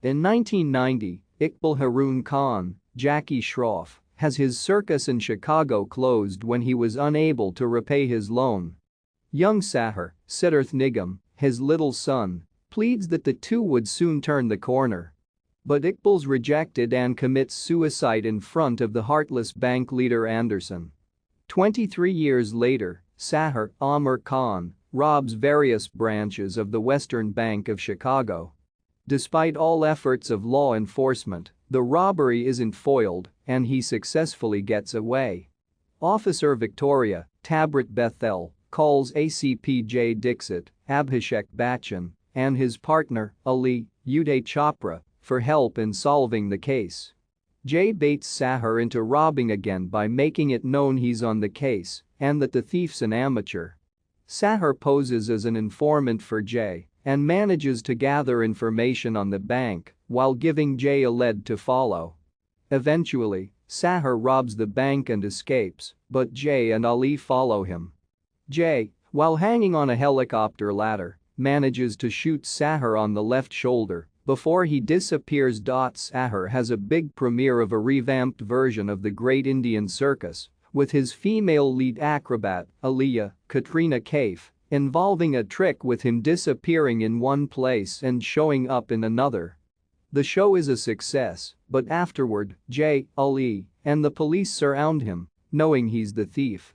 In 1990, Iqbal Haroon Khan, Jackie Shroff, has his circus in Chicago closed when he was unable to repay his loan. Young Sahar, Siddharth Nigam, his little son, pleads that the two would soon turn the corner. But Iqbal's rejected and commits suicide in front of the heartless bank leader Anderson. 23 years later, Sahar, Aamir Khan, robs various branches of the Western Bank of Chicago. Despite all efforts of law enforcement, the robbery isn't foiled and he successfully gets away. Officer Victoria, Tabrit Bethel, calls ACP J. Dixit, Abhishek Bachchan, and his partner, Ali, Uday Chopra, for help in solving the case. Jay baits Sahar into robbing again by making it known he's on the case and that the thief's an amateur. Sahar poses as an informant for Jay and manages to gather information on the bank while giving Jay a lead to follow. Eventually, Sahar robs the bank and escapes, but Jay and Ali follow him. Jay, while hanging on a helicopter ladder, manages to shoot Sahar on the left shoulder before he disappears. Sahar has a big premiere of a revamped version of the Great Indian Circus, with his female lead acrobat, Katrina Kaif, involving a trick with him disappearing in one place and showing up in another. The show is a success, but afterward, Jay, Ali, and the police surround him, knowing he's the thief.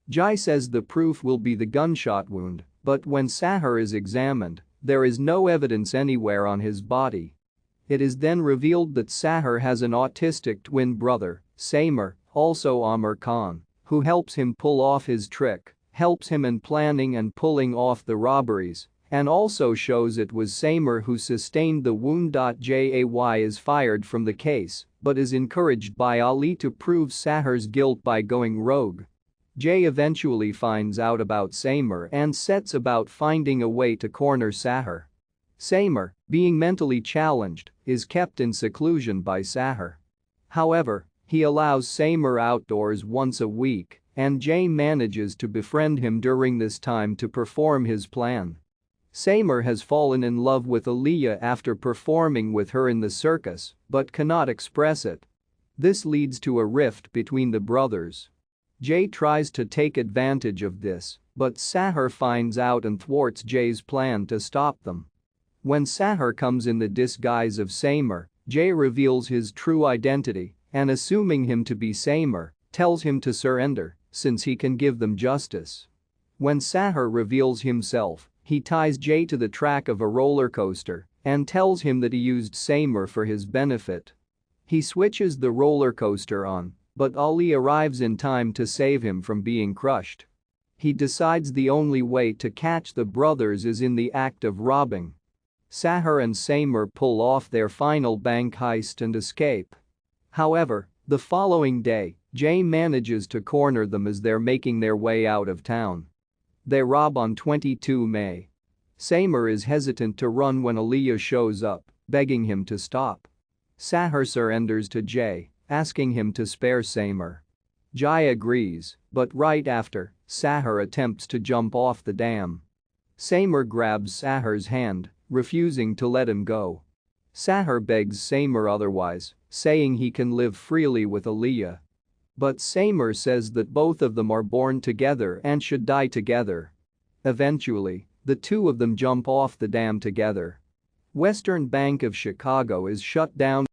Jai says the proof will be the gunshot wound, but when Sahar is examined, there is no evidence anywhere on his body. It is then revealed that Sahar has an autistic twin brother, Samer, also Aamir Khan, who helps him pull off his trick, helps him in planning and pulling off the robberies, and also shows it was Samer who sustained the wound. Jay is fired from the case but is encouraged by Ali to prove Sahar's guilt by going rogue. Jay eventually finds out about Samer and sets about finding a way to corner Sahar. Samer, being mentally challenged, is kept in seclusion by Sahar. However, he allows Samer outdoors once a week, and Jay manages to befriend him during this time to perform his plan. Samer has fallen in love with Aliyah after performing with her in the circus, but cannot express it. This leads to a rift between the brothers. Jay tries to take advantage of this, but Sahar finds out and thwarts Jay's plan to stop them. When Sahar comes in the disguise of Samer, Jay reveals his true identity and, assuming him to be Samer, tells him to surrender since he can give them justice. When Sahar reveals himself, he ties Jay to the track of a roller coaster and tells him that he used Samer for his benefit. He switches the roller coaster on, but Ali arrives in time to save him from being crushed. He decides the only way to catch the brothers is in the act of robbing. Sahar and Samer pull off their final bank heist and escape. However, the following day, Jay manages to corner them as they're making their way out of town. They rob on 22 May. Samer is hesitant to run when Aliyah shows up, begging him to stop. Sahar surrenders to Jay, asking him to spare Samer. Jai agrees, but right after, Sahar attempts to jump off the dam. Samer grabs Sahar's hand, refusing to let him go. Sahar begs Samer otherwise, saying he can live freely with Aliyah. But Samer says that both of them are born together and should die together. Eventually, the two of them jump off the dam together. Western Bank of Chicago is shut down.